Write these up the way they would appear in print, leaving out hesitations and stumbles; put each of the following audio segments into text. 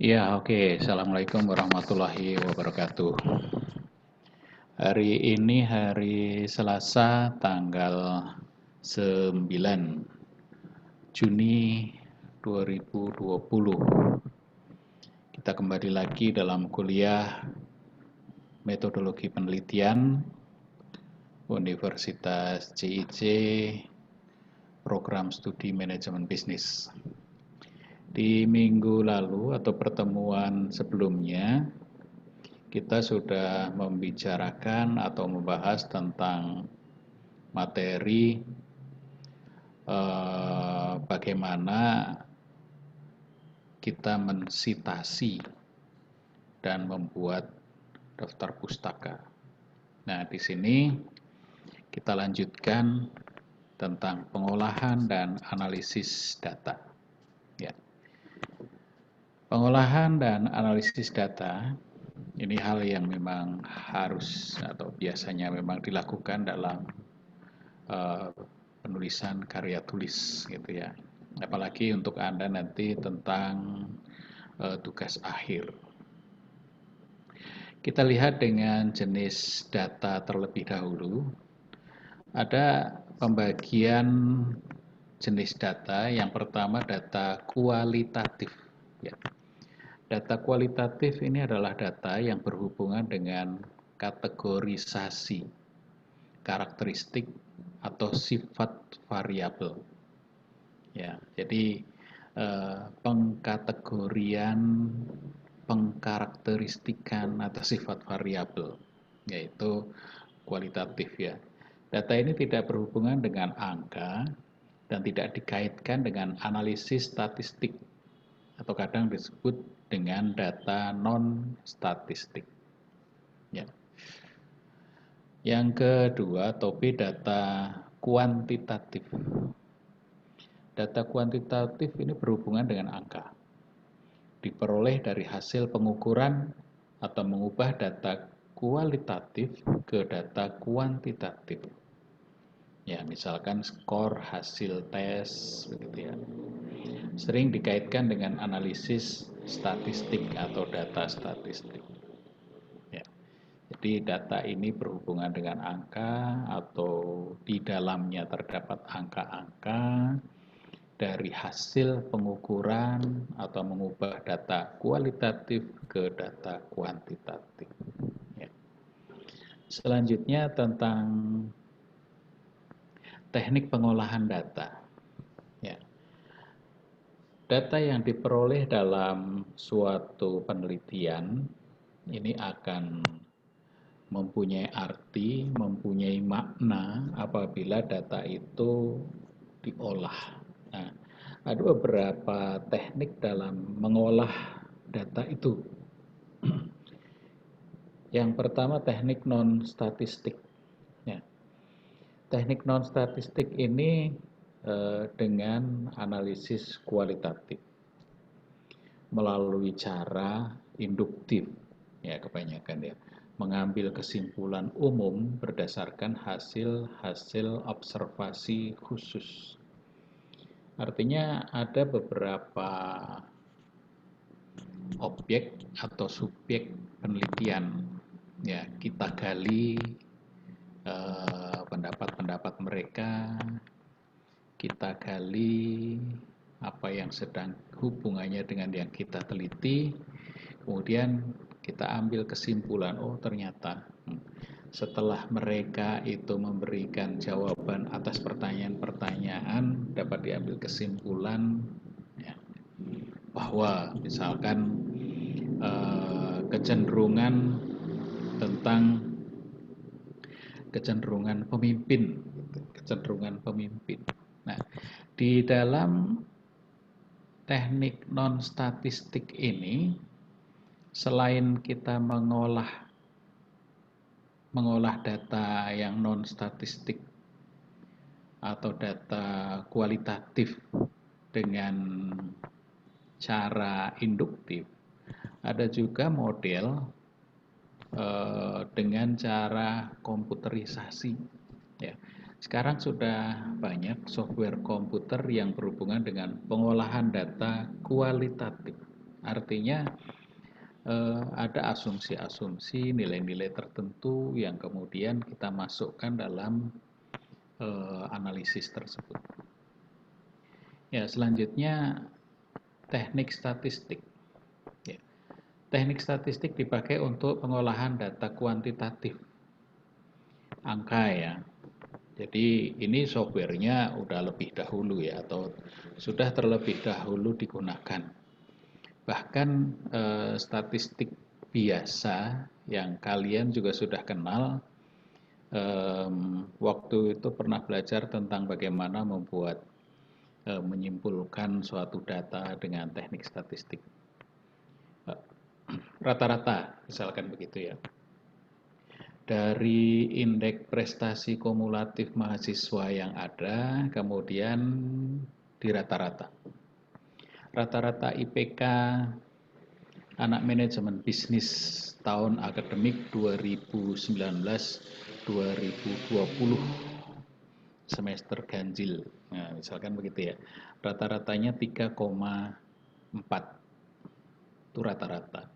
Ya, oke. Assalamualaikum warahmatullahi wabarakatuh. Hari ini hari Selasa, tanggal 9 Juni 2020. Kita kembali lagi dalam kuliah metodologi penelitian Universitas JIC, program studi manajemen bisnis. Di minggu lalu atau pertemuan sebelumnya, kita sudah membicarakan atau membahas tentang materi bagaimana kita mensitasi dan membuat daftar pustaka. Nah, di sini kita lanjutkan tentang pengolahan dan analisis data. Ya. Pengolahan dan analisis data ini hal yang memang harus atau biasanya memang dilakukan dalam penulisan karya tulis gitu ya. Apalagi untuk Anda nanti tentang tugas akhir. Kita lihat dengan jenis data terlebih dahulu. Ada pembagian jenis data. Yang pertama data kualitatif. Ya. Data kualitatif ini adalah data yang berhubungan dengan kategorisasi, karakteristik atau sifat variabel. Ya, jadi pengkategorian, pengkarakteristikan atas sifat variabel, yaitu kualitatif ya. Data ini tidak berhubungan dengan angka dan tidak dikaitkan dengan analisis statistik atau kadang disebut dengan data non-statistik. Ya. Yang kedua, topik data kuantitatif. Data kuantitatif ini berhubungan dengan angka. Diperoleh dari hasil pengukuran atau mengubah data kualitatif ke data kuantitatif. Ya, misalkan skor hasil tes, begitu ya. Sering dikaitkan dengan analisis statistik atau data statistik. Ya. Jadi data ini berhubungan dengan angka atau di dalamnya terdapat angka-angka dari hasil pengukuran atau mengubah data kualitatif ke data kuantitatif. Ya. Selanjutnya tentang teknik pengolahan data. Ya. Data yang diperoleh dalam suatu penelitian ini akan mempunyai arti, mempunyai makna apabila data itu diolah. Nah, ada beberapa teknik dalam mengolah data itu. Yang pertama teknik non-statistik. Ya. Teknik non-statistik ini dengan analisis kualitatif melalui cara induktif, ya kebanyakan ya, mengambil kesimpulan umum berdasarkan hasil-hasil observasi khusus. Artinya ada beberapa objek atau subjek penelitian, ya kita gali pendapat-pendapat mereka, kita gali apa yang sedang hubungannya dengan yang kita teliti, kemudian kita ambil kesimpulan, oh ternyata setelah mereka itu memberikan jawaban atas pertanyaan-pertanyaan, dapat diambil kesimpulan ya, bahwa misalkan kecenderungan tentang kecenderungan pemimpin. Nah, di dalam teknik non-statistik ini, selain kita mengolah data yang non-statistik atau data kualitatif dengan cara induktif, ada juga model dengan cara komputerisasi. Ya. Sekarang sudah banyak software komputer yang berhubungan dengan pengolahan data kualitatif. Artinya ada asumsi-asumsi, nilai-nilai tertentu yang kemudian kita masukkan dalam analisis tersebut. Ya, selanjutnya teknik statistik. Ya. Teknik statistik dipakai untuk pengolahan data kuantitatif, angka ya. Jadi ini softwarenya udah lebih dahulu ya, atau sudah terlebih dahulu digunakan. Bahkan statistik biasa yang kalian juga sudah kenal, waktu itu pernah belajar tentang bagaimana membuat menyimpulkan suatu data dengan teknik statistik. Rata-rata, misalkan begitu ya. Dari indeks prestasi kumulatif mahasiswa yang ada, kemudian di rata-rata. Rata-rata IPK anak manajemen bisnis tahun akademik 2019-2020 semester ganjil. Nah, misalkan begitu ya. Rata-ratanya 3,4. Itu rata-rata.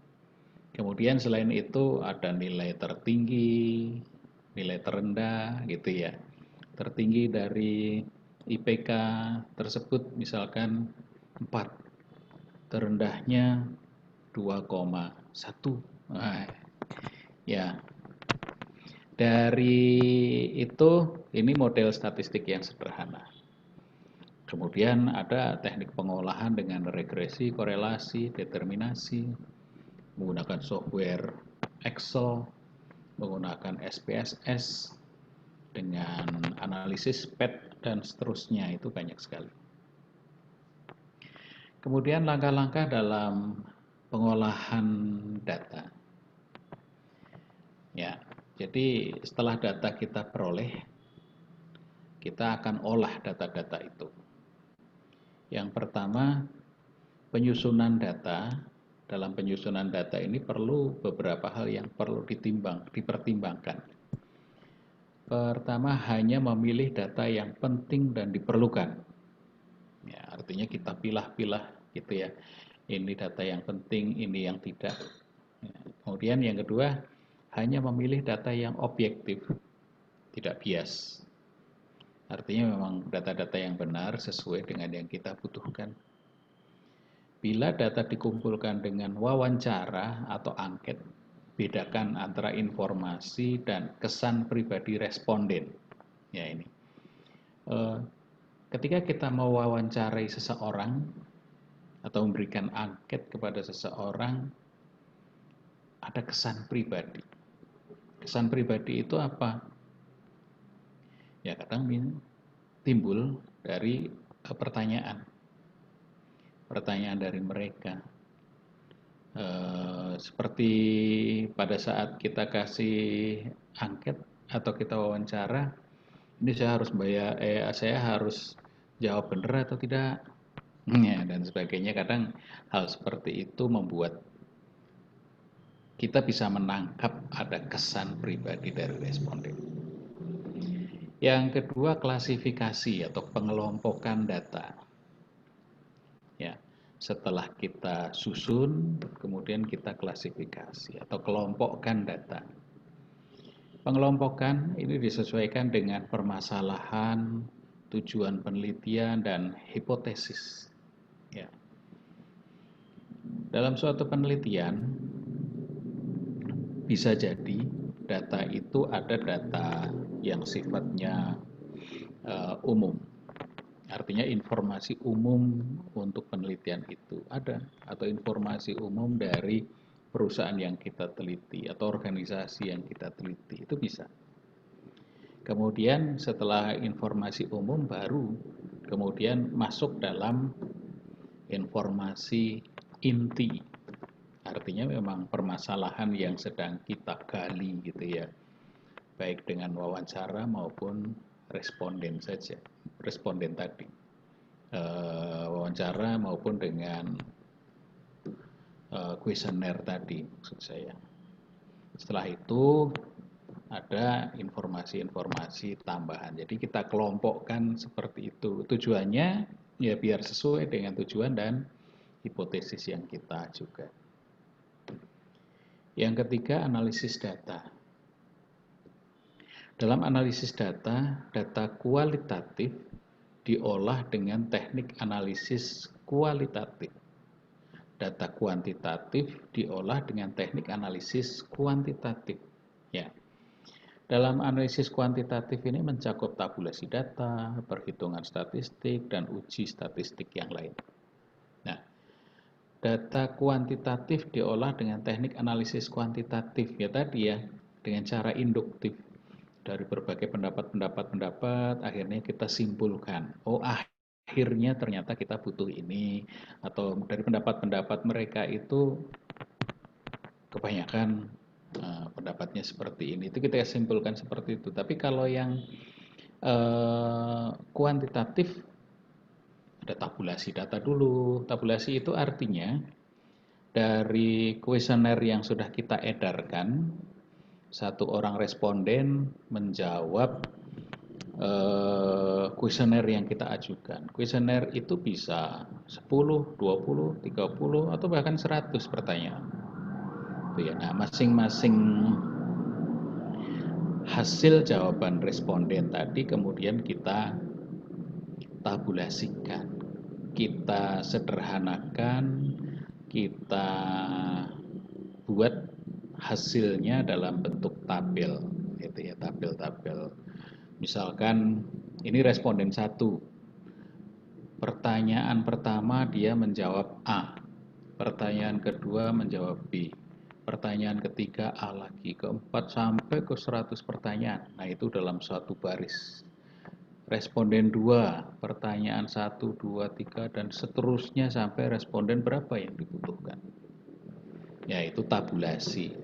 Kemudian selain itu ada nilai tertinggi, nilai terendah gitu ya. Tertinggi dari IPK tersebut misalkan 4. Terendahnya 2,1. Nah, ya. Dari itu ini model statistik yang sederhana. Kemudian ada teknik pengolahan dengan regresi, korelasi, determinasi, menggunakan software Excel, menggunakan SPSS, dengan analisis PET, dan seterusnya, itu banyak sekali. Kemudian langkah-langkah dalam pengolahan data. Ya, jadi setelah data kita peroleh, kita akan olah data-data itu. Yang pertama, penyusunan data. Dalam penyusunan data ini perlu beberapa hal yang perlu dipertimbangkan. Pertama, hanya memilih data yang penting dan diperlukan. Ya, artinya kita pilah-pilah gitu ya. Ini data yang penting, ini yang tidak. Ya, kemudian yang kedua, hanya memilih data yang objektif, tidak bias. Artinya memang data-data yang benar sesuai dengan yang kita butuhkan. Bila data dikumpulkan dengan wawancara atau angket, bedakan antara informasi dan kesan pribadi responden. Ya ini. Ketika kita mau wawancarai seseorang atau memberikan angket kepada seseorang, ada kesan pribadi. Kesan pribadi itu apa? Ya kadang timbul dari pertanyaan dari mereka. Seperti pada saat kita kasih angket atau kita wawancara, ini saya harus jawab benar atau tidak, ya, dan sebagainya. Kadang hal seperti itu membuat kita bisa menangkap ada kesan pribadi dari responden. Yang kedua, klasifikasi atau pengelompokan data. Ya, setelah kita susun, kemudian kita klasifikasi atau kelompokkan data. Pengelompokan ini disesuaikan dengan permasalahan, tujuan penelitian, dan hipotesis. Ya. Dalam suatu penelitian, bisa jadi data itu ada data yang sifatnya umum. Artinya informasi umum untuk penelitian itu ada, atau informasi umum dari perusahaan yang kita teliti atau organisasi yang kita teliti, itu bisa. Kemudian setelah informasi umum baru kemudian masuk dalam informasi inti. Artinya memang permasalahan yang sedang kita gali gitu ya. Baik dengan wawancara maupun responden saja. Responden tadi. Wawancara maupun dengan kuesioner tadi maksud saya. Setelah itu ada informasi-informasi tambahan. Jadi kita kelompokkan seperti itu. Tujuannya ya biar sesuai dengan tujuan dan hipotesis yang kita ajukan. Yang ketiga, analisis data. Dalam analisis data, data kualitatif diolah dengan teknik analisis kualitatif. Data kuantitatif diolah dengan teknik analisis kuantitatif. Ya. Dalam analisis kuantitatif ini mencakup tabulasi data, perhitungan statistik, dan uji statistik yang lain. Nah, data kuantitatif diolah dengan teknik analisis kuantitatif, ya tadi ya, dengan cara induktif. Dari berbagai pendapat, akhirnya kita simpulkan, oh akhirnya ternyata kita butuh ini, atau dari pendapat-pendapat mereka itu kebanyakan pendapatnya seperti ini, itu kita simpulkan seperti itu. Tapi kalau yang kuantitatif, ada tabulasi data dulu. Tabulasi itu artinya dari kuesioner yang sudah kita edarkan, satu orang responden menjawab kuesioner yang kita ajukan. Kuesioner itu bisa 10, 20, 30, atau bahkan 100 pertanyaan. Nah, masing-masing hasil jawaban responden tadi kemudian kita tabulasikan, kita sederhanakan, kita buat hasilnya dalam bentuk tabel, gitu ya, tabel-tabel. Misalkan ini responden 1, pertanyaan pertama dia menjawab A, pertanyaan kedua menjawab B, pertanyaan ketiga A lagi, keempat sampai ke 100 pertanyaan. Nah, itu dalam satu baris. Responden 2, pertanyaan 1, 2, 3, dan seterusnya sampai responden berapa yang dibutuhkan. Ya, itu tabulasi.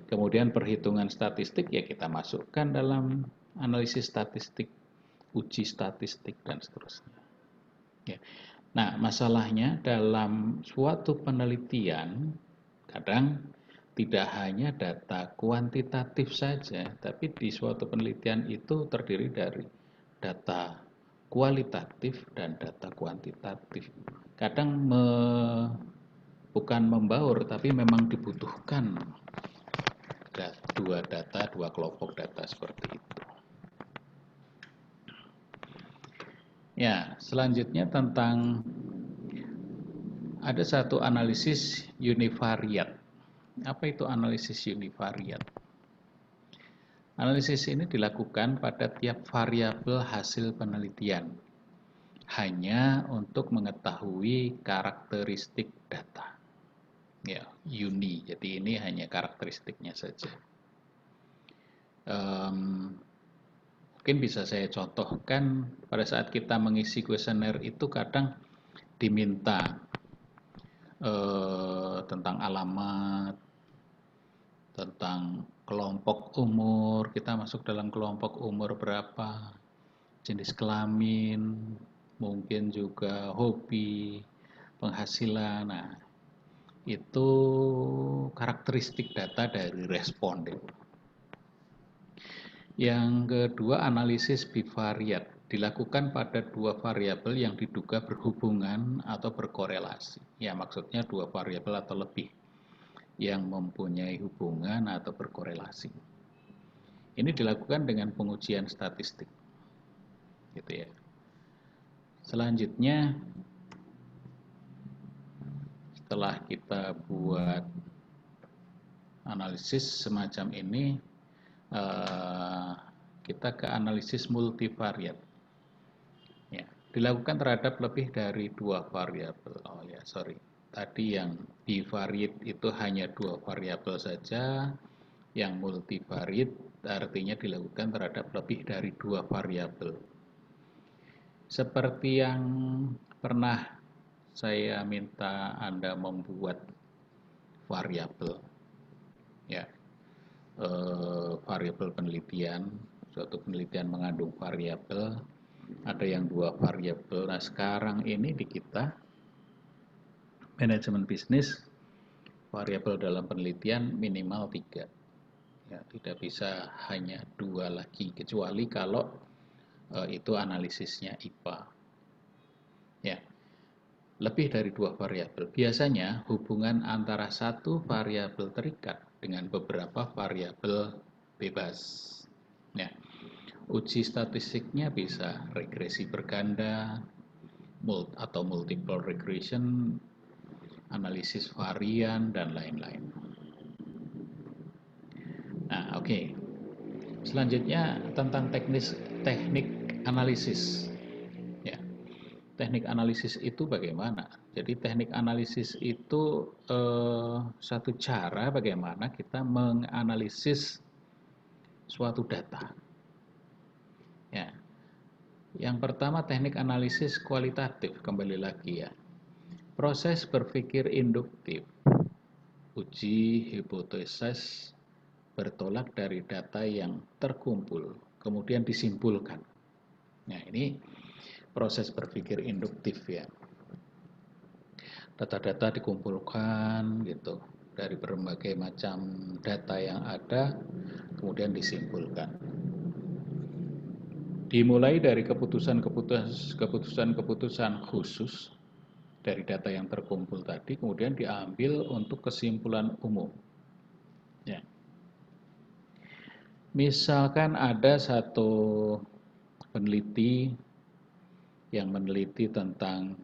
Kemudian perhitungan statistik ya kita masukkan dalam analisis statistik, uji statistik, dan seterusnya. Ya. Nah, masalahnya dalam suatu penelitian kadang tidak hanya data kuantitatif saja, tapi di suatu penelitian itu terdiri dari data kualitatif dan data kuantitatif. Kadang bukan membaur, tapi memang dibutuhkan dua kelompok data seperti itu. Ya, selanjutnya tentang ada satu analisis univariat. Apa itu analisis univariat? Analisis ini dilakukan pada tiap variabel hasil penelitian, hanya untuk mengetahui karakteristik data. Ya, uni. Jadi ini hanya karakteristiknya saja. Mungkin bisa saya contohkan pada saat kita mengisi kuesioner itu kadang diminta tentang alamat, tentang kelompok umur, kita masuk dalam kelompok umur berapa, jenis kelamin, mungkin juga hobi, penghasilan. Nah, itu karakteristik data dari responden. Yang kedua, analisis bivariat dilakukan pada dua variabel yang diduga berhubungan atau berkorelasi. Ya, maksudnya dua variabel atau lebih yang mempunyai hubungan atau berkorelasi. Ini dilakukan dengan pengujian statistik. Gitu ya. Selanjutnya, setelah kita buat analisis semacam ini, kita ke analisis multivariat. Ya, dilakukan terhadap lebih dari dua variabel. Tadi yang bivariat itu hanya dua variabel saja. Yang multivariat artinya dilakukan terhadap lebih dari dua variabel. Seperti yang pernah saya minta Anda membuat variabel, ya. Variabel penelitian, suatu penelitian mengandung variabel, ada yang dua variabel. Nah, sekarang ini di kita manajemen bisnis, variabel dalam penelitian minimal 3, ya, tidak bisa hanya 2 lagi, kecuali kalau itu analisisnya IPA, ya. lebih dari dua variabel. Biasanya hubungan antara satu variabel terikat dengan beberapa variabel bebas. Ya, uji statistiknya bisa regresi berganda atau multiple regression, analisis varian, dan lain-lain. Nah, oke. Selanjutnya tentang teknik analisis. Ya, teknik analisis itu bagaimana? Jadi teknik analisis itu satu cara bagaimana kita menganalisis suatu data. Ya, yang pertama teknik analisis kualitatif, kembali lagi ya. Proses berpikir induktif, uji hipotesis bertolak dari data yang terkumpul, kemudian disimpulkan. Nah, ini proses berpikir induktif ya. Data-data dikumpulkan gitu dari berbagai macam data yang ada, kemudian disimpulkan. Dimulai dari keputusan-keputusan khusus dari data yang terkumpul tadi, kemudian diambil untuk kesimpulan umum. Ya. Misalkan ada satu peneliti yang meneliti tentang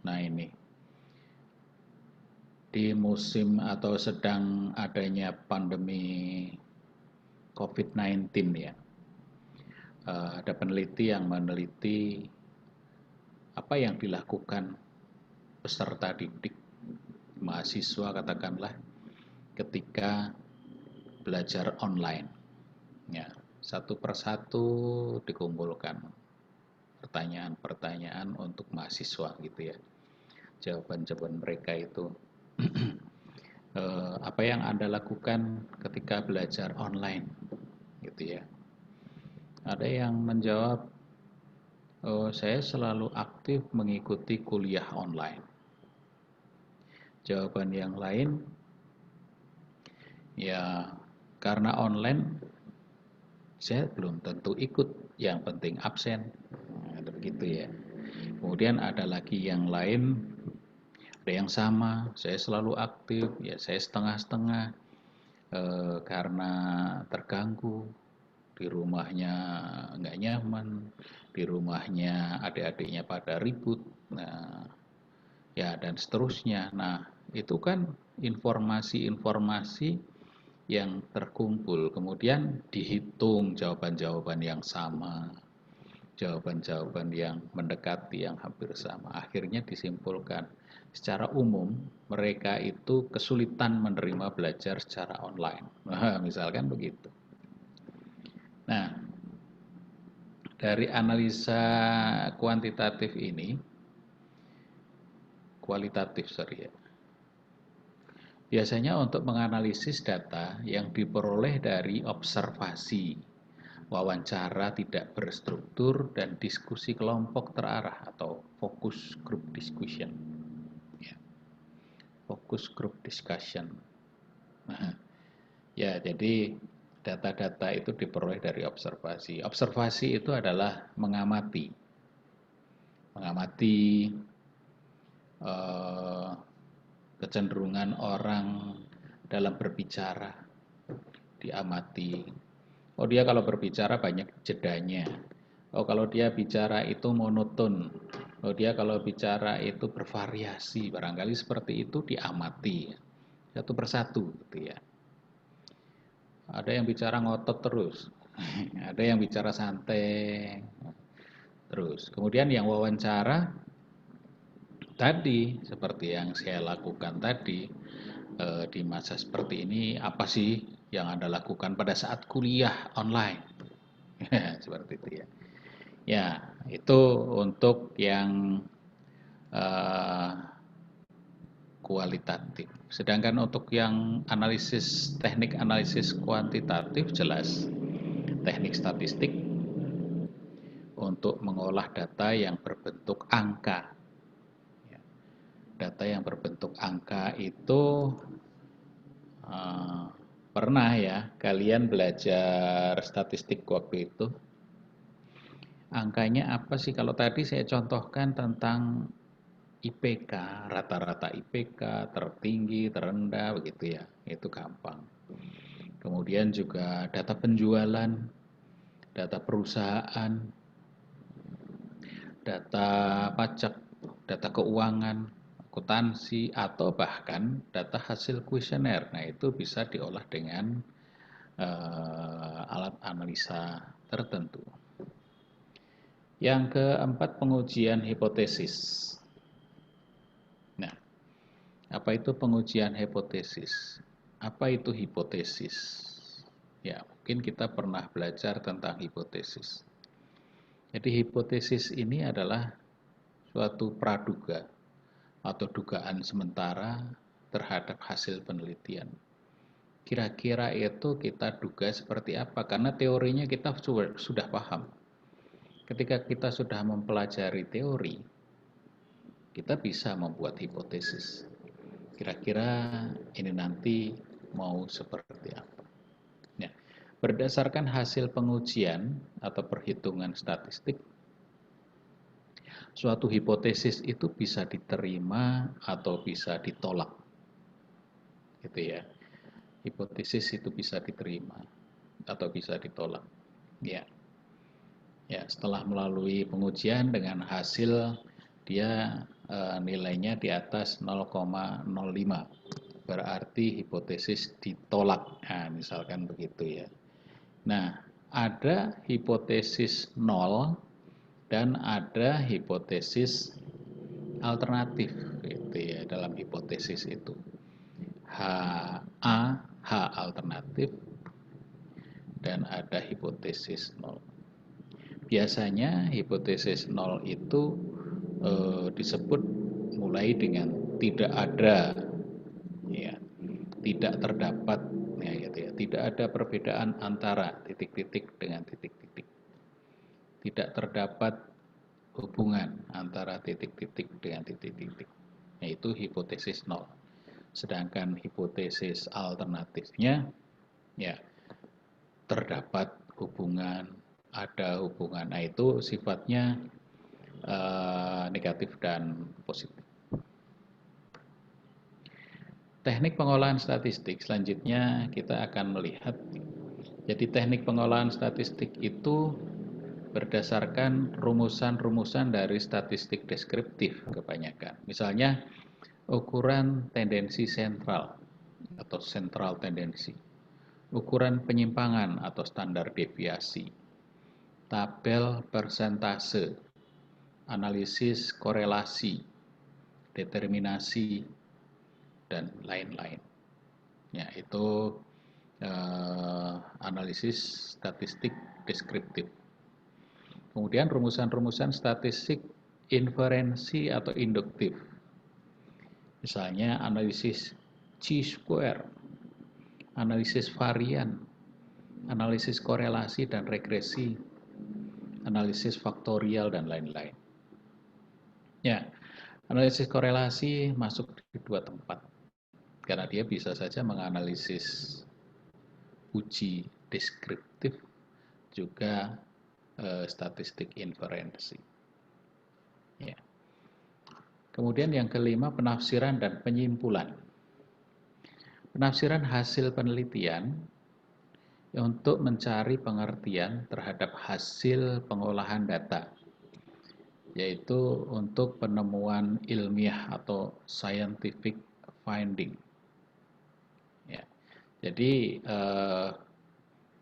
nah ini di musim atau sedang adanya pandemi COVID-19 ya, ada peneliti yang meneliti apa yang dilakukan peserta didik, mahasiswa katakanlah, ketika belajar online. Ya, satu persatu dikumpulkan pertanyaan-pertanyaan untuk mahasiswa gitu ya. Jawaban-jawaban mereka itu apa yang Anda lakukan ketika belajar online gitu ya. Ada yang menjawab, saya selalu aktif mengikuti kuliah online. Jawaban yang lain, ya karena online saya belum tentu ikut, yang penting absen. Nah, begitu ya. Kemudian ada lagi yang lain, ada yang sama, saya selalu aktif, ya saya setengah-setengah karena terganggu, di rumahnya nggak nyaman, di rumahnya adik-adiknya pada ribut, nah ya dan seterusnya. Nah itu kan informasi-informasi yang terkumpul, kemudian dihitung jawaban-jawaban yang sama, jawaban-jawaban yang mendekati, yang hampir sama. Akhirnya disimpulkan, secara umum mereka itu kesulitan menerima belajar secara online. Nah, misalkan begitu. Nah, dari analisa kuantitatif ini, kualitatif sorry ya, biasanya untuk menganalisis data yang diperoleh dari observasi, wawancara tidak berstruktur, dan diskusi kelompok terarah atau focus group discussion. Ya, focus group discussion. Nah, ya jadi data-data itu diperoleh dari observasi. Observasi itu adalah mengamati kecenderungan orang dalam berbicara, diamati. Oh dia kalau berbicara banyak jedanya. Oh kalau dia bicara itu monoton. Oh dia kalau bicara itu bervariasi. Barangkali seperti itu diamati satu persatu gitu ya. Ada yang bicara ngotot terus. Ada yang bicara santai terus. Kemudian yang wawancara tadi seperti yang saya lakukan tadi, di masa seperti ini apa sih yang Anda lakukan pada saat kuliah online? Seperti itu ya. Ya, itu untuk yang uh, kualitatif. Sedangkan untuk yang teknik analisis kuantitatif jelas teknik statistik untuk mengolah data yang berbentuk angka. Data yang berbentuk angka itu pernah ya kalian belajar statistik waktu itu, Angkanya apa sih? Kalau tadi saya contohkan tentang IPK, rata-rata IPK, tertinggi, terendah, begitu ya. Itu gampang. Kemudian juga data penjualan, data perusahaan, data pajak, data keuangan, akuntansi, atau bahkan data hasil kuesioner. Nah, itu bisa diolah dengan alat analisa tertentu. Yang keempat, pengujian hipotesis. Nah, apa itu pengujian hipotesis? Apa itu hipotesis? Ya, mungkin kita pernah belajar tentang hipotesis. Jadi hipotesis ini adalah suatu praduga atau dugaan sementara terhadap hasil penelitian. Kira-kira itu kita duga seperti apa? Karena teorinya kita sudah paham. Ketika kita sudah mempelajari teori, kita bisa membuat hipotesis. Kira-kira ini nanti mau seperti apa? Ya. Berdasarkan hasil pengujian atau perhitungan statistik, suatu hipotesis itu bisa diterima atau bisa ditolak. Gitu ya. Hipotesis itu bisa diterima atau bisa ditolak. Ya. Ya, setelah melalui pengujian dengan hasil dia nilainya di atas 0,05. Berarti hipotesis ditolak. Nah, misalkan begitu ya. Nah, ada hipotesis 0 dan ada hipotesis alternatif gitu ya dalam hipotesis itu. H alternatif dan ada hipotesis 0. Biasanya hipotesis 0 itu disebut mulai dengan tidak ada, ya, tidak terdapat, ya, gitu ya, tidak ada perbedaan antara titik-titik dengan titik-titik, tidak terdapat hubungan antara titik-titik dengan titik-titik, yaitu hipotesis 0. Sedangkan hipotesis alternatifnya, ya, terdapat hubungan, ada hubungan. Nah, itu sifatnya negatif dan positif. Teknik pengolahan statistik selanjutnya kita akan melihat. Jadi teknik pengolahan statistik itu berdasarkan rumusan-rumusan dari statistik deskriptif kebanyakan. Misalnya ukuran tendensi sentral atau central tendency, ukuran penyimpangan atau standar deviasi, tabel persentase, analisis korelasi, determinasi, dan lain-lain. Ya, itu analisis statistik deskriptif. Kemudian rumusan-rumusan statistik inferensi atau induktif. Misalnya analisis chi-square, analisis varian, analisis korelasi dan regresi, analisis faktorial, dan lain-lain. Ya, analisis korelasi masuk di dua tempat, karena dia bisa saja menganalisis uji deskriptif, juga statistik inferensi. Ya. Kemudian yang kelima, penafsiran dan penyimpulan. Penafsiran hasil penelitian untuk mencari pengertian terhadap hasil pengolahan data, yaitu untuk penemuan ilmiah atau scientific finding. Ya. Jadi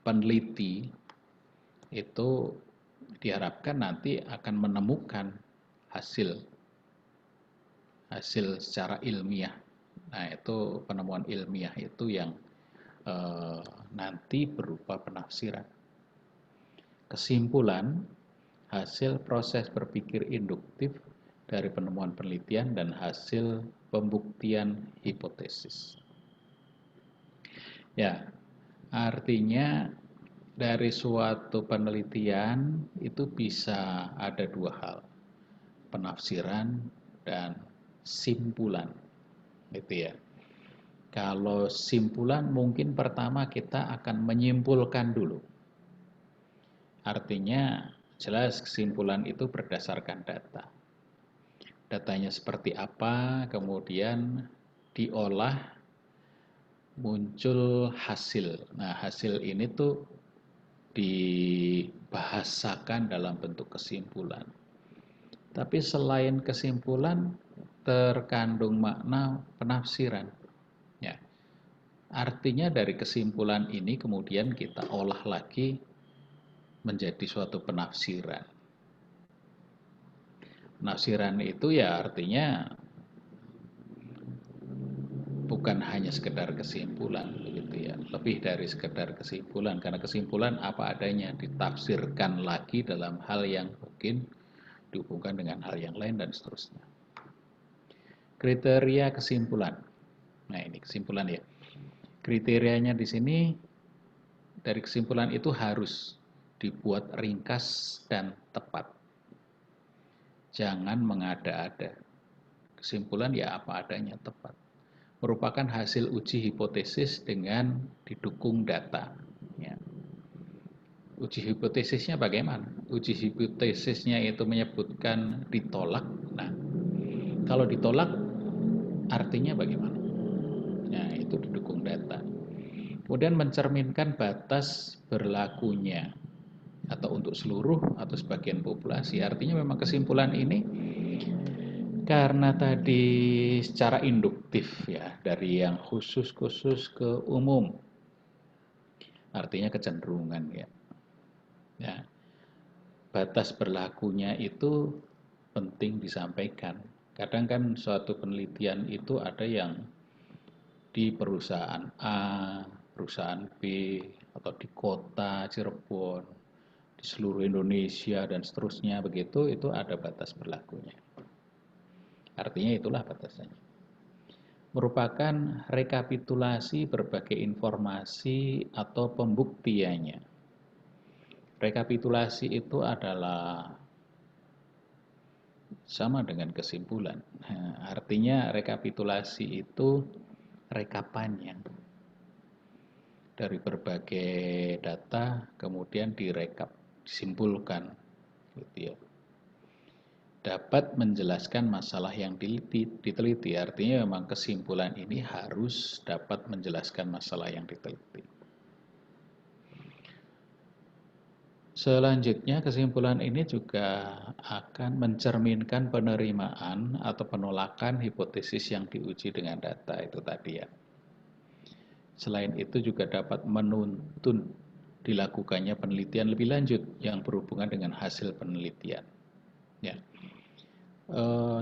peneliti itu diharapkan nanti akan menemukan hasil secara ilmiah. Nah, itu penemuan ilmiah itu yang nanti berupa penafsiran. Kesimpulan hasil proses berpikir induktif dari penemuan penelitian dan hasil pembuktian hipotesis. Ya, artinya dari suatu penelitian itu bisa ada dua hal, penafsiran dan simpulan, gitu ya. Kalau simpulan mungkin pertama kita akan menyimpulkan dulu. Artinya Jelas kesimpulan itu berdasarkan data. Datanya seperti apa, kemudian diolah, muncul hasil. Nah, hasil ini tuh dibahasakan dalam bentuk kesimpulan. Tapi selain kesimpulan, terkandung makna penafsiran. Ya. Artinya dari kesimpulan ini kemudian kita olah lagi menjadi suatu penafsiran. Penafsiran itu ya artinya bukan hanya sekedar kesimpulan, begitu ya. Lebih dari sekedar kesimpulan, karena kesimpulan apa adanya ditafsirkan lagi dalam hal yang mungkin dihubungkan dengan hal yang lain dan seterusnya. Kriteria kesimpulan. Nah, ini kesimpulan ya. Kriterianya di sini dari kesimpulan itu harus dibuat ringkas dan tepat. Jangan mengada-ada. Kesimpulan ya apa adanya, tepat. Merupakan hasil uji hipotesis dengan didukung data. Ya. Uji hipotesisnya bagaimana? Uji hipotesisnya itu menyebutkan ditolak. Nah, kalau ditolak artinya bagaimana? Nah, itu didukung data. Kemudian mencerminkan batas berlakunya atau untuk seluruh atau sebagian populasi. Artinya memang kesimpulan ini karena tadi secara induktif ya, dari yang khusus-khusus ke umum. Artinya kecenderungan ya. Ya. Batas berlakunya itu penting disampaikan. Kadang kan suatu penelitian itu ada yang di perusahaan A, perusahaan B, atau di kota Cirebon, di seluruh Indonesia dan seterusnya begitu, itu ada batas berlakunya. Artinya itulah batasannya. Merupakan rekapitulasi berbagai informasi atau pembuktiannya. Rekapitulasi itu adalah sama dengan kesimpulan. Nah, artinya rekapitulasi itu rekapannya dari berbagai data kemudian direkap, disimpulkan, gitu ya. Dapat menjelaskan masalah yang diteliti. Artinya memang kesimpulan ini harus dapat menjelaskan masalah yang diteliti. Selanjutnya kesimpulan ini juga akan mencerminkan penerimaan atau penolakan hipotesis yang diuji dengan data itu tadi ya. Selain itu juga dapat menuntun dilakukannya penelitian lebih lanjut yang berhubungan dengan hasil penelitian. Ya.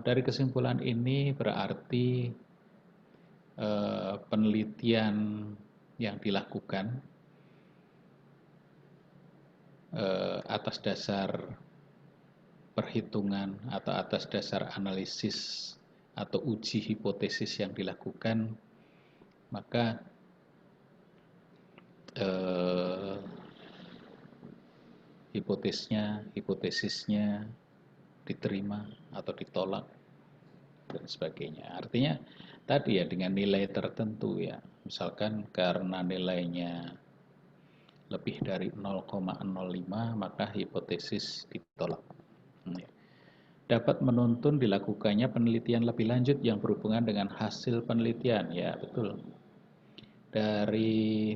Dari kesimpulan ini berarti penelitian yang dilakukan atas dasar perhitungan atau atas dasar analisis atau uji hipotesis yang dilakukan, maka hipotesisnya diterima atau ditolak dan sebagainya. Artinya tadi ya dengan nilai tertentu ya, misalkan karena nilainya lebih dari 0,05 maka hipotesis ditolak. Dapat menuntun dilakukannya penelitian lebih lanjut yang berhubungan dengan hasil penelitian. Ya betul. Dari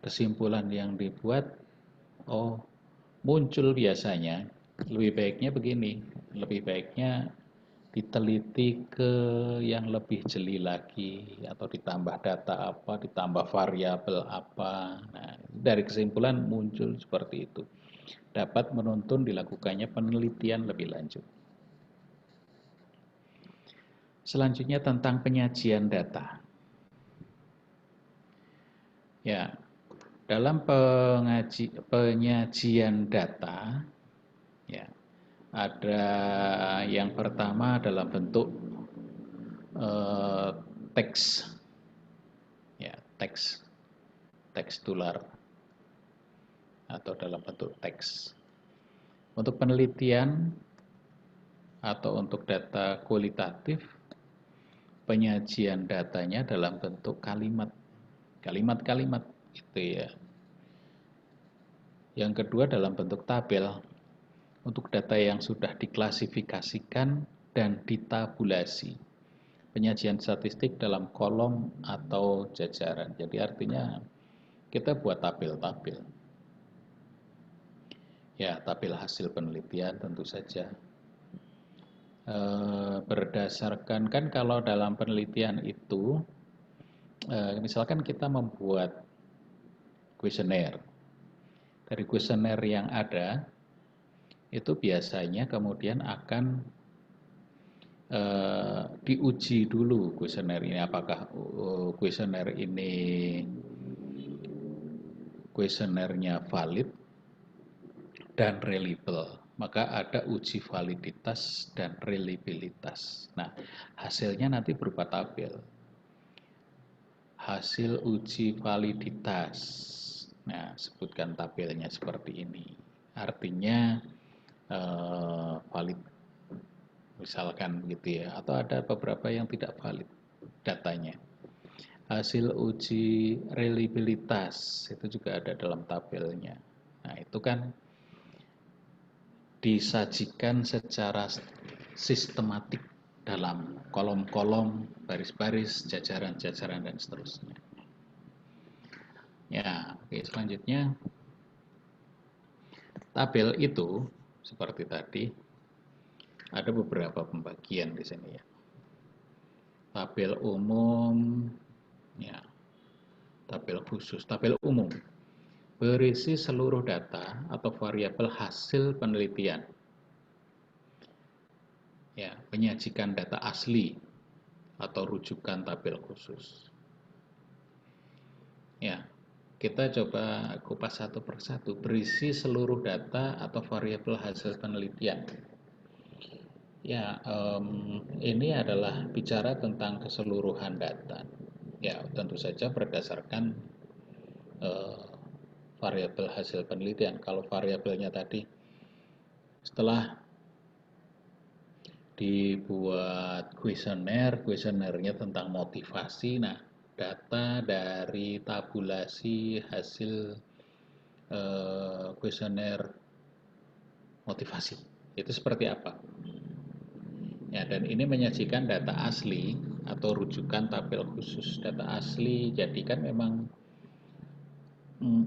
kesimpulan yang dibuat, muncul biasanya lebih baiknya begini, lebih baiknya diteliti ke yang lebih jeli lagi atau ditambah data apa, ditambah variabel apa. Nah, dari kesimpulan muncul seperti itu. Dapat menuntun dilakukannya penelitian lebih lanjut. Selanjutnya tentang penyajian data. Ya, dalam penyajian data, ya, ada yang pertama dalam bentuk teks, ya, tekstular atau dalam bentuk teks. Untuk penelitian atau untuk data kualitatif, penyajian datanya dalam bentuk kalimat-kalimat itu ya. Yang kedua dalam bentuk tabel untuk data yang sudah diklasifikasikan dan ditabulasi. Penyajian statistik dalam kolom atau jajaran. Jadi artinya kita buat tabel-tabel. Ya, tabel hasil penelitian tentu saja. Berdasarkan kan kalau dalam penelitian itu, misalkan kita membuat kuesioner. Dari kuesioner yang ada, itu biasanya kemudian akan diuji dulu kuesioner ini, apakah kuesioner ini kuesionernya valid dan reliable. Maka ada uji validitas dan reliabilitas. Nah, hasilnya nanti berupa tabel. Hasil uji validitas. Nah, sebutkan tabelnya seperti ini. Artinya valid, misalkan gitu ya, atau ada beberapa yang tidak valid datanya. Hasil uji reliabilitas itu juga ada dalam tabelnya. Nah, itu kan disajikan secara sistematik dalam kolom-kolom, baris-baris, jajaran-jajaran, dan seterusnya. Ya, oke, selanjutnya tabel itu seperti tadi ada beberapa pembagian di sini ya. Tabel umum, ya, tabel khusus, tabel umum berisi seluruh data atau variabel hasil penelitian. Ya, menyajikan data asli atau rujukan tabel khusus. Ya, kita coba kupas satu persatu. Berisi seluruh data atau variabel hasil penelitian. Ya, ini adalah bicara tentang keseluruhan data. Ya, tentu saja berdasarkan variabel hasil penelitian. Kalau variabelnya tadi setelah dibuat kuesionernya tentang motivasi. Nah, data dari tabulasi hasil kuesioner motivasi itu seperti apa? Ya, dan ini menyajikan data asli atau rujukan tabel khusus data asli. Jadi kan memang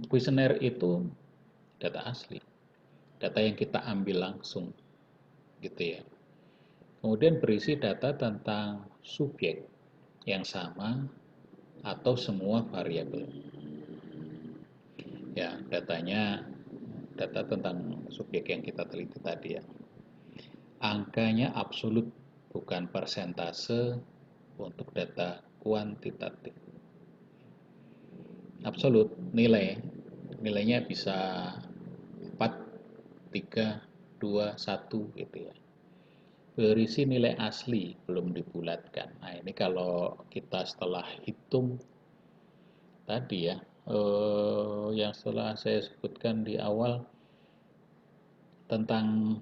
kuesioner itu data asli, data yang kita ambil langsung, gitu ya. Kemudian berisi data tentang subjek yang sama atau semua variabel. Ya, datanya data tentang subjek yang kita teliti tadi ya. Angkanya absolut, bukan persentase untuk data kuantitatif. Absolut, nilainya bisa 4, 3, 2, 1 gitu ya. Berisi nilai asli, belum dibulatkan. Nah, ini kalau kita setelah hitung tadi ya, yang setelah saya sebutkan di awal tentang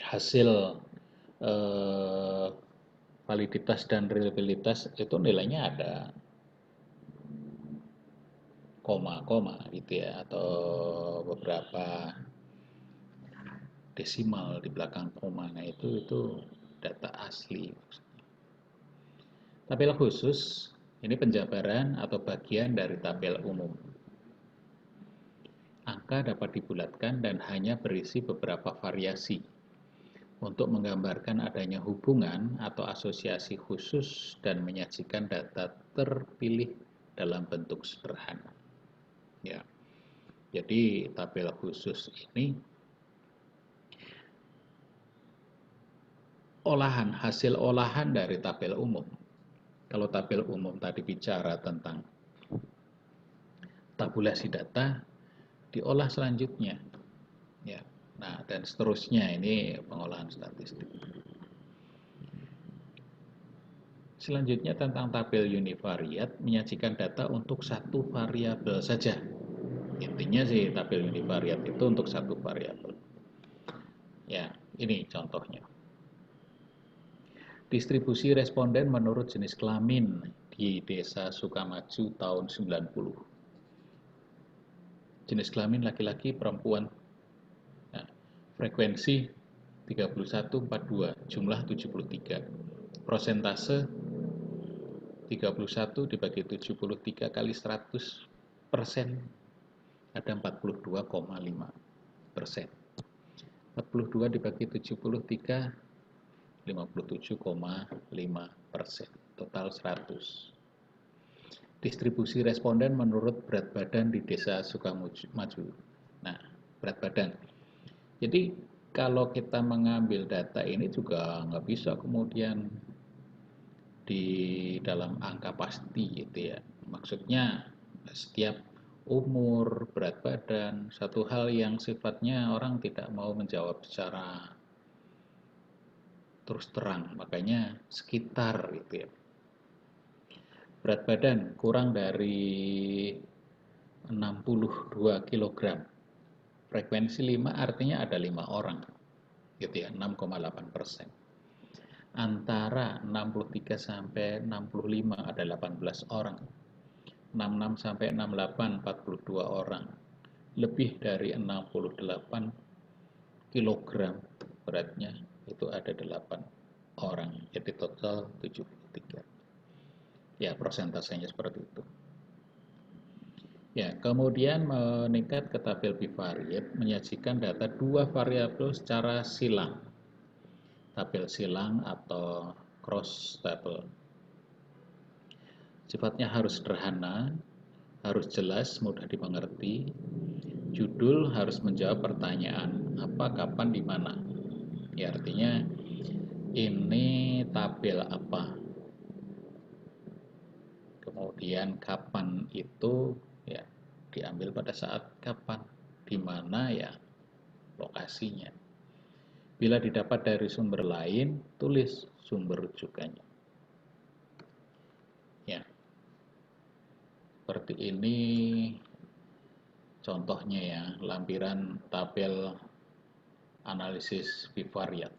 hasil validitas dan reliabilitas, itu nilainya ada koma-koma gitu ya, atau beberapa desimal di belakang koma. Nah, itu data asli. Tabel khusus ini penjabaran atau bagian dari tabel umum. Angka dapat dibulatkan dan hanya berisi beberapa variasi untuk menggambarkan adanya hubungan atau asosiasi khusus dan menyajikan data terpilih dalam bentuk sederhana. Ya. Jadi tabel khusus ini hasil olahan dari tabel umum. Kalau tabel umum tadi bicara tentang tabulasi data, diolah selanjutnya. Ya. Nah, dan seterusnya ini pengolahan statistik. Selanjutnya tentang tabel univariat menyajikan data untuk satu variabel saja. Intinya sih tabel univariat itu untuk satu variabel. Ya, ini contohnya. Distribusi responden menurut jenis kelamin di Desa Sukamaju tahun 90. jenis kelamin laki-laki, perempuan. Nah, frekuensi 3142, jumlah 73. Prosentase 31 dibagi 73 kali 100%, ada 42,5%. 42 dibagi 73, 57,5%. Total 100. Distribusi responden menurut berat badan di Desa Sukamaju. Nah, berat badan. Jadi kalau kita mengambil data ini juga nggak bisa kemudian di dalam angka pasti gitu ya. Maksudnya setiap umur, berat badan, satu hal yang sifatnya orang tidak mau menjawab secara terus terang, makanya sekitar gitu ya. Berat badan kurang dari 62 kg. Frekuensi 5 artinya ada 5 orang. Gitu ya, 6,8%. Antara 63 sampai 65 ada 18 orang. 66 sampai 68 42 orang. Lebih dari 68 kg beratnya itu ada 8 orang. Jadi total 73. Ya, persentasenya seperti itu. Ya, kemudian meningkat ke tabel bivariat menyajikan data dua variabel secara silang. Tabel silang atau cross table. Sifatnya harus sederhana, harus jelas, mudah dimengerti. Judul harus menjawab pertanyaan apa, kapan, di mana. Ya, artinya ini tabel apa. Kemudian kapan itu ya diambil pada saat kapan, di mana ya lokasinya. Bila didapat dari sumber lain, tulis sumber rujukannya. Ya. Seperti ini contohnya ya, lampiran tabel analisis bivariat.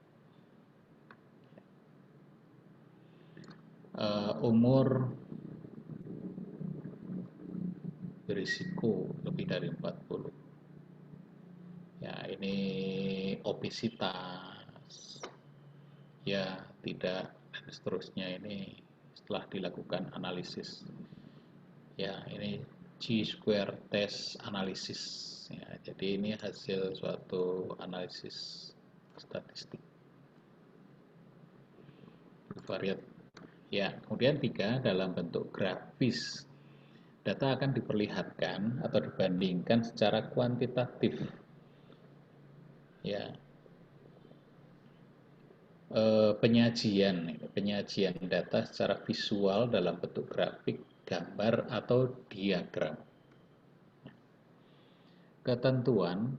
Umur berisiko lebih dari 40. Ya, ini obesitas. Ya, tidak, dan seterusnya ini setelah dilakukan analisis. Ya, ini Chi-square test analisis. Ya, jadi ini hasil suatu analisis statistik bivariat. Ya, kemudian 3, dalam bentuk grafis. Data akan diperlihatkan atau dibandingkan secara kuantitatif. Ya, penyajian data secara visual dalam bentuk grafik, gambar, atau diagram. Ketentuan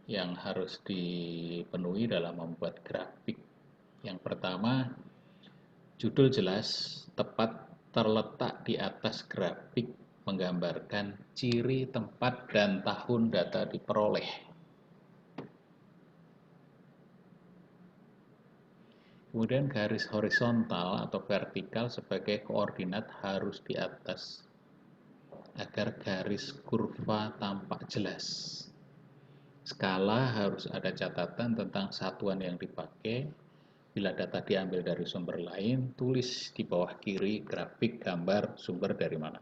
yang harus dipenuhi dalam membuat grafik. Yang pertama, judul jelas, tepat, terletak di atas grafik, menggambarkan ciri, tempat, dan tahun data diperoleh. Kemudian garis horizontal atau vertikal sebagai koordinat harus di atas, agar garis kurva tampak jelas. Skala harus ada catatan tentang satuan yang dipakai. Bila data diambil dari sumber lain, tulis di bawah kiri grafik, gambar, sumber dari mana.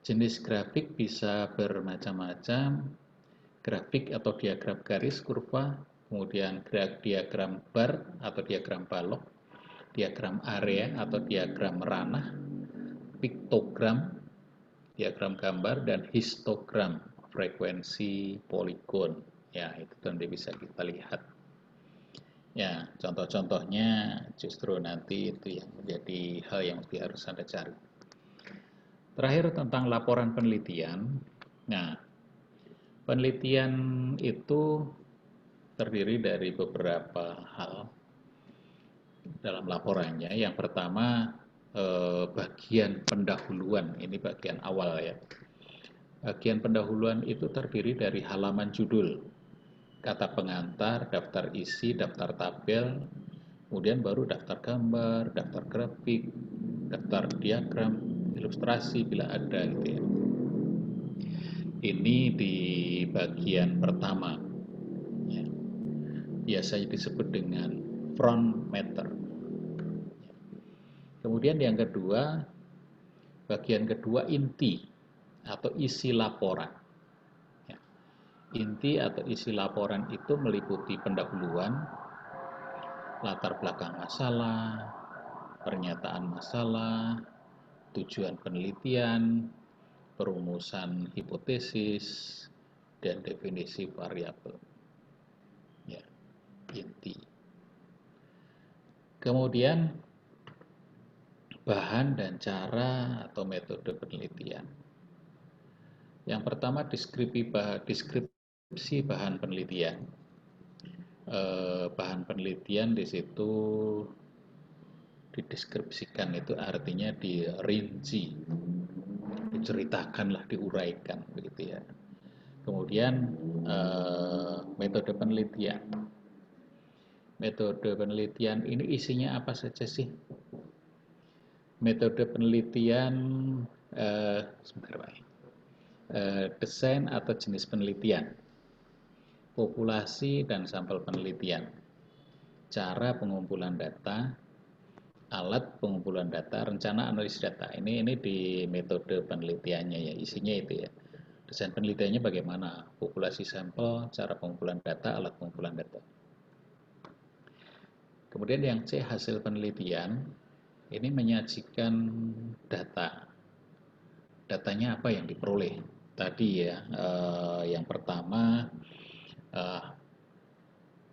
Jenis grafik bisa bermacam-macam, grafik atau diagram garis kurva, kemudian diagram bar atau diagram balok, diagram area atau diagram ranah, piktogram, diagram gambar, dan histogram, frekuensi poligon. Ya, itu nanti bisa kita lihat. Ya, contoh-contohnya justru nanti itu yang menjadi hal yang lebih harus Anda cari. Terakhir tentang laporan penelitian. Nah, penelitian itu terdiri dari beberapa hal dalam laporannya. Yang pertama, bagian pendahuluan. Ini bagian awal ya. Bagian pendahuluan itu terdiri dari halaman judul, kata pengantar, daftar isi, daftar tabel, kemudian baru daftar gambar, daftar grafik, daftar diagram, ilustrasi bila ada gitu ya. Ini di bagian pertama ya. Biasanya disebut dengan front matter. Kemudian yang kedua, bagian kedua inti atau isi laporan. Ya. Inti atau isi laporan itu meliputi pendahuluan, latar belakang masalah, pernyataan masalah, tujuan penelitian, perumusan hipotesis, dan definisi variabel. Ya, inti. Kemudian bahan dan cara atau metode penelitian. Yang pertama deskripsi bahan penelitian. Bahan penelitian di situ dideskripsikan itu artinya dirinci, diceritakanlah, diuraikan begitu ya. Kemudian metode penelitian. Metode penelitian ini isinya apa saja sih? Metode penelitian sebentar Pak. Desain atau jenis penelitian, populasi dan sampel penelitian, cara pengumpulan data, alat pengumpulan data, rencana analisis data. Ini di metode penelitiannya ya, isinya itu ya. Desain penelitiannya bagaimana, populasi sampel, cara pengumpulan data, alat pengumpulan data. Kemudian yang C, hasil penelitian, ini menyajikan data. Datanya apa yang diperoleh? Tadi ya, yang pertama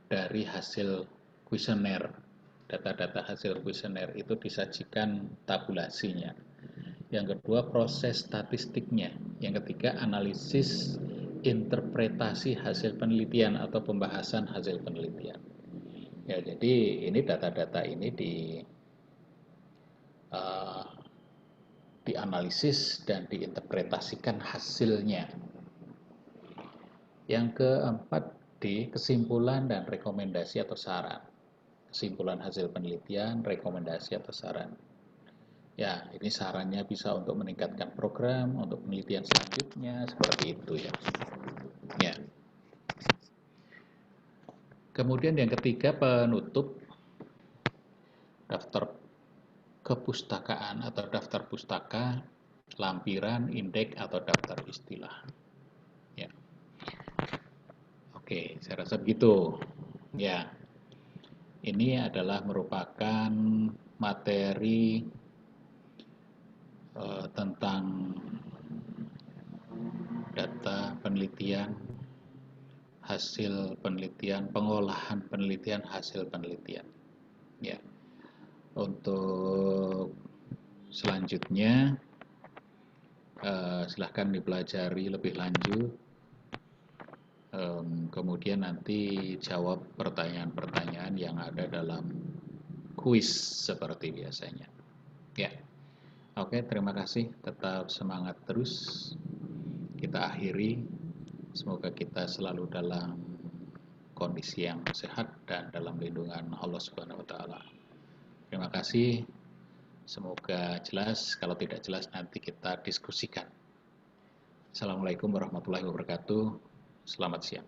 dari hasil kuesioner, data-data hasil kuesioner itu disajikan tabulasinya. Yang kedua, proses statistiknya. Yang ketiga, analisis interpretasi hasil penelitian atau pembahasan hasil penelitian. Ya, jadi ini data-data ini dianalisis dan diinterpretasikan hasilnya. Yang keempat, kesimpulan dan rekomendasi atau saran. Kesimpulan hasil penelitian, rekomendasi atau saran. Ya, ini sarannya bisa untuk meningkatkan program, untuk penelitian selanjutnya, seperti itu ya. Ya. Kemudian yang ketiga, penutup, daftar kepustakaan atau daftar pustaka, lampiran, indeks atau daftar istilah. Ya. Oke, saya rasa begitu. Ya. Ini adalah merupakan materi tentang data penelitian, hasil penelitian, pengolahan penelitian, hasil penelitian. Ya. Untuk selanjutnya silahkan dipelajari lebih lanjut. Kemudian nanti jawab pertanyaan-pertanyaan yang ada dalam kuis seperti biasanya. Ya. Oke, terima kasih. Tetap semangat terus. Kita akhiri. Semoga kita selalu dalam kondisi yang sehat dan dalam lindungan Allah Subhanahu wa taala. Terima kasih. Semoga jelas. Kalau tidak jelas nanti kita diskusikan. Assalamualaikum warahmatullahi wabarakatuh. Selamat siang.